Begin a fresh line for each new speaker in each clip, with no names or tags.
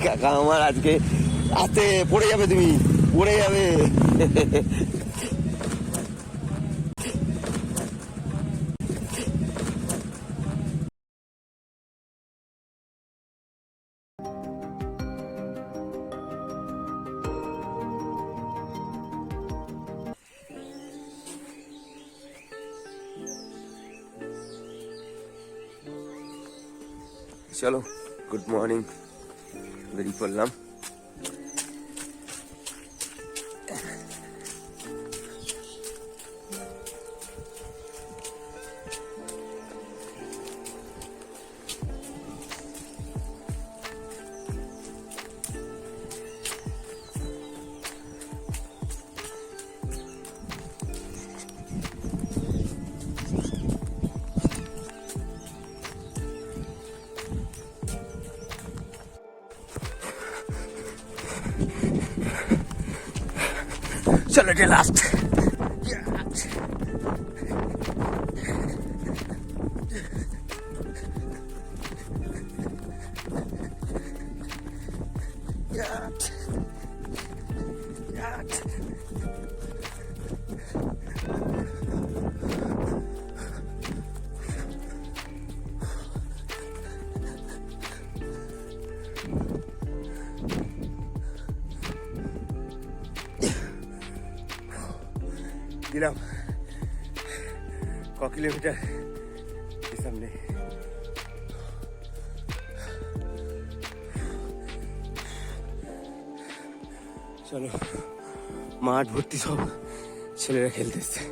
কাকা আমার আজকে আস্তে পড়ে যাবে, তুমি পড়ে যাবে। চলো, গুড মর্নিং, বেরিয়ে পড়লাম। চলো, এটা লাস্ট। দিলাম ক কিলোমিটার সামনে। চলো, মাঠ ভর্তি সব ছেলেরা খেলতেছে।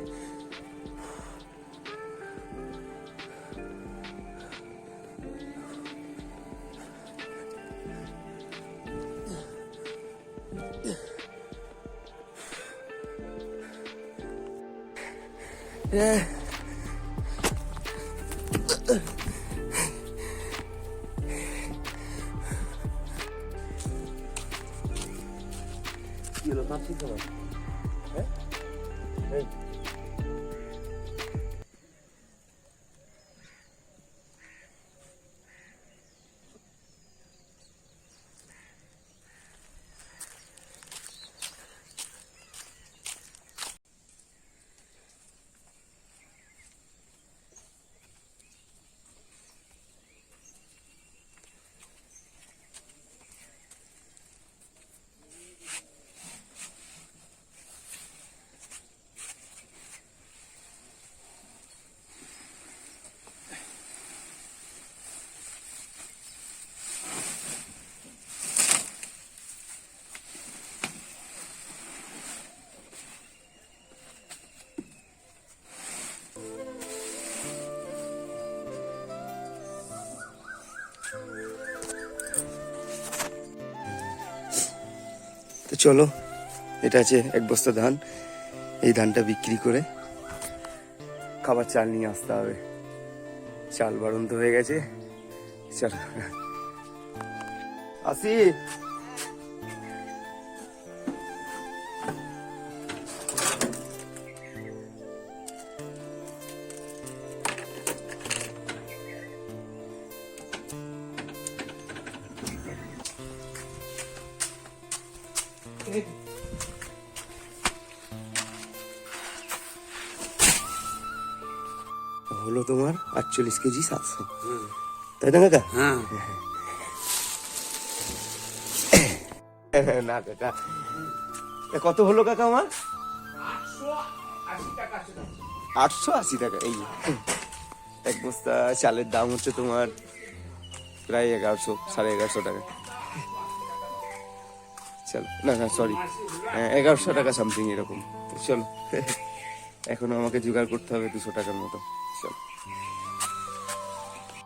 কি হলো, কাঁপছিস কেন? হ্যাঁ, তো চলো, এটা আছে 1 বস্তা ধান। এই ধানটা বিক্রি করে খাবার চাল নিয়ে আসতে হবে। চাল বাড়ন্ত হয়ে গেছে। চলো আসি। হলো তোমার 48 কেজি 700, তাই না কাকা? না কাকা, কত হলো কাকা আমার? 880 টাকা। এই 1 বস্তা চালের দাম হচ্ছে তোমার প্রায় 1100, 1150 টাকা। চলো, না না সরি, 1100 টাকা সামথিং এরকম। চলো, এখনো আমাকে জোগাড় করতে হবে 200 টাকার মতো। চলো,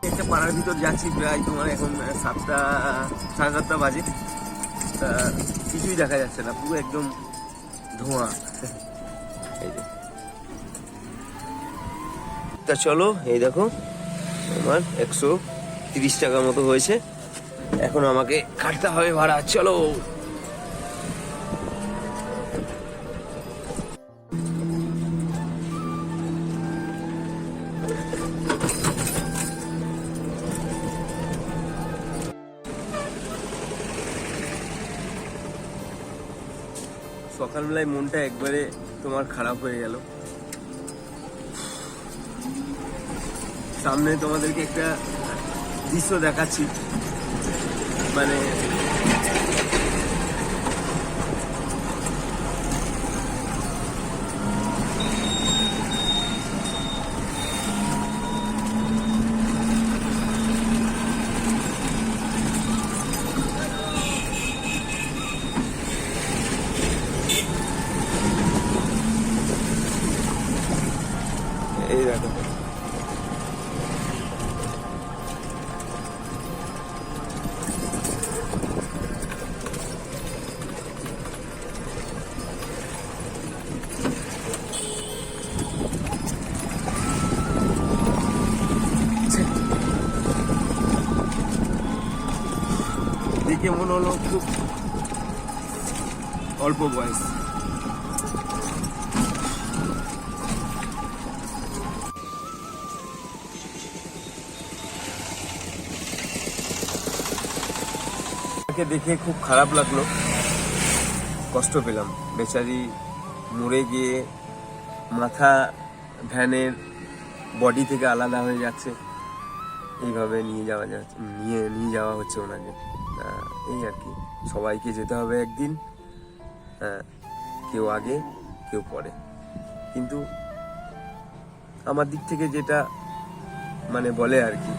একটা পাড়ার ভিতর যাচ্ছি, প্রায় তোমার এখন 7টা, 7:30 বাজে। তা কিছুই দেখা যাচ্ছে না, পুরো একদম ধোঁয়া। এই যে, তা চলো, এই দেখো আমার 130 টাকা মতো হয়েছে। এখন আমাকে কাটতে হবে ভাড়া। চলো, সকালবেলায় মনটা একবারে তোমার খারাপ হয়ে গেল। সামনে তোমাদেরকে একটা দৃশ্য দেখাচ্ছি, মানে এই দেখো, দেখে মনে হলো খুব অল্প বয়স। দেখে খুব খারাপ লাগলো, কষ্ট পেলাম। বেচারি মরে গিয়ে মাথা ভ্যানের বডি থেকে আলাদা হয়ে যাচ্ছে, এইভাবে নিয়ে যাওয়া হচ্ছে ওনাকে। এই আর কি, সবাইকে যেতে হবে একদিন, কেউ আগে কেউ পরে। কিন্তু আমার দিক থেকে যেটা মানে বলে আর কি,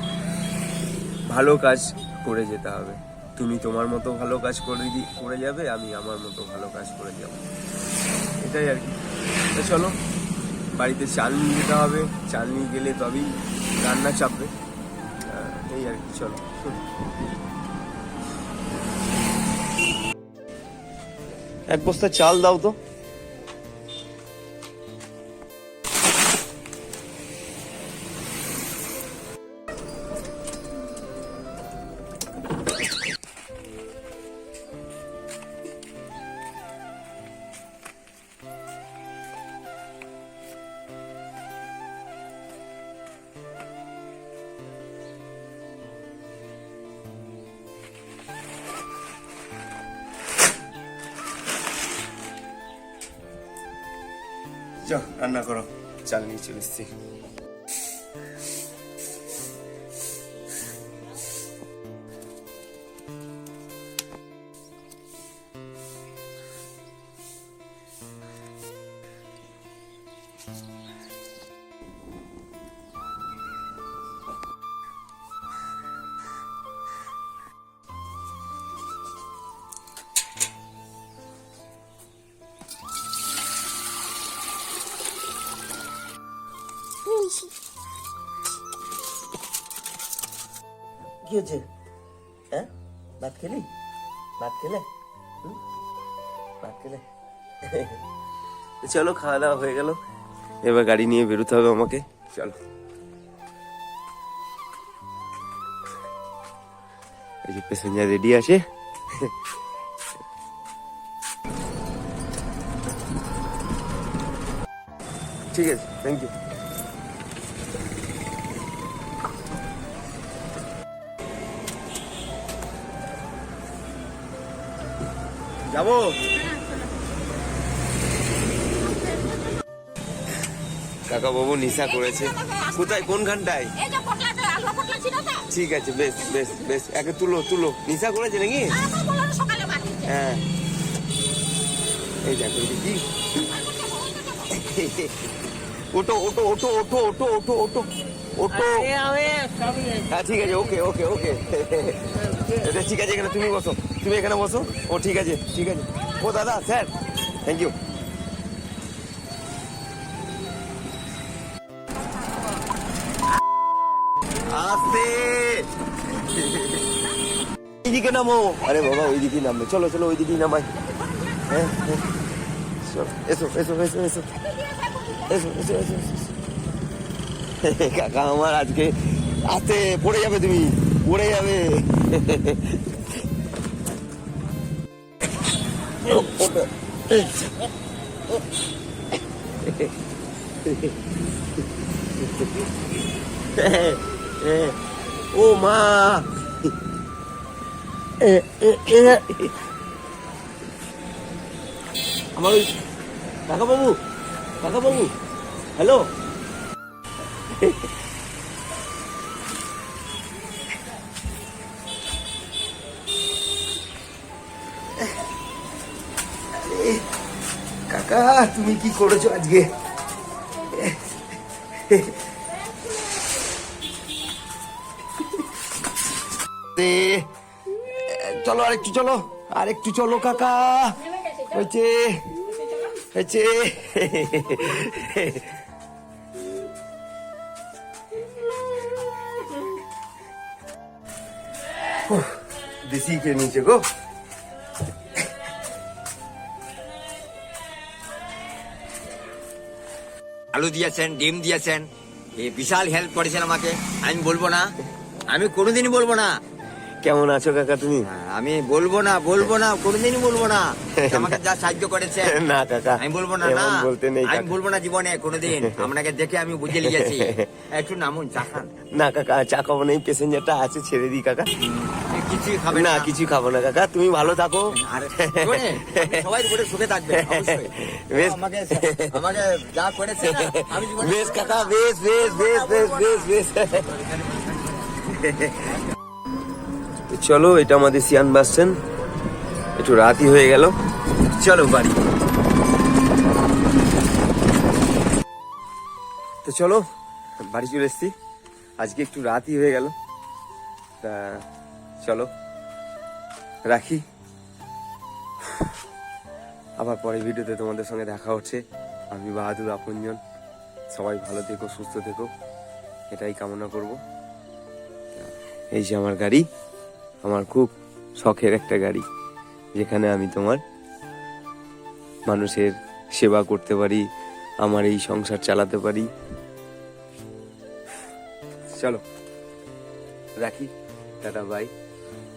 ভালো কাজ করে যেতে হবে। তুমি তোমার মতো ভালো কাজ করে যাবে, আমি আমার মতো ভালো কাজ করে যাব, এটাই আর কি। তো চলো, বাড়িতে চাল নিয়ে যেতে হবে, চাল নিয়ে গেলে তবেই রান্না চাপবে, এই আর কি। চলো, এক বস্তা চাল দাও তো। যাও রান্না করো, চাল নিয়ে চলে এসছি। কি হচ্ছে? হ্যাঁ, ভাত খেলে? চলো, খাওয়া দাওয়া হয়ে গেল, এবার গাড়ি নিয়ে বেরোতে হবে আমাকে। চলো, এই যে প্যাসেঞ্জার রেডি আছে। ঠিক আছে, থ্যাংক ইউ। যাবো। কাকা বাবু নিশা করেছে। কোথায়, কোন ঘন্টায়? ঠিক আছে, বেশ বেশ বেশ, একে তুলো। নিশা করেছে নাকি? হ্যাঁ, এই দেখো কি। ওটো। হ্যাঁ, ঠিক আছে, ওকে। ঠিক আছে, এখানে তুমি বসো, তুমি এখানে বসো। ও ঠিক আছে। ও দাদা, স্যার, থ্যাংক ইউ। আস্তে, এইদিকে নামো। আরে বাবা, ওইদিকেই নামবে। চলো ওইদিকেই নামাই। হ্যাঁ, এসো। কাকা আমার আজকে আস্তে, পড়ে যাবে, তুমি পড়ে যাবে। ও মা, আমার ওই কাকাবাবু, হ্যালো। কাকা তুমি কি করেছো আজকে? চলো আরেকটু চলো কাকা, হয়েছে হয়েছে। দেশি খেয়ে নিয়েছে গো।
আলু দিয়েছেন, ডিম দিয়েছেন, এই বিশাল হেল্প করেছেন আমাকে। আমি বলবো না, আমি কোনোদিনই বলবো না।
কেমন আছো কাকা তুমি?
আমি বলবো না, কোনোদিনই বলবো না। আমাকে যা সাহায্য করেছেন
না কাকা,
আমি বলবো না, না
এমন বলতে নেই
আমি
কাকা।
বলবো না জীবনে কোনোদিন। আপনাকে দেখে আমি বুঝে লিখেছি। একটু নামুন, চা খান।
না কাকা, চা খাবো না, এই প্যাসেঞ্জারটা আছে, ছেড়ে দিই কাকা।
কিছুই খাবে
না কিছু খাবো না কাকা, তুমি ভালো থাকো।
আর জীবনে আপনি সবাই উপরে সুখে থাকবেন অবশ্যই।
বেশ।
আমাকে আমাকে যা করেছে না, আমি জীবনে
বেশ কাকা, বেশ বেশ বেশ বেশ বেশ বেশ। চলো, এটা আমাদের সিয়ান বাস স্ট্যান্ড। একটু রাতই হয়ে গেল, চলো বাড়ি। তো চলো বাড়ি চলে এসছি, আজকে একটু রাতই হয়ে গেল। তা চলো রাখি, আবার পরে ভিডিওতে তোমাদের সঙ্গে দেখা হচ্ছে। আমি বাহাদুর আপনজন, সবাই ভালো থেকো, সুস্থ থেকো, এটাই কামনা করব। এই যে আমার গাড়ি, আমার খুব শখের একটা গাড়ি, যেখানে আমি তোমার মানুষের সেবা করতে পারি, আমার এই সংসার চালাতে পারি। চলো রাখি, টাটা, বাই,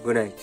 গুড নাইট।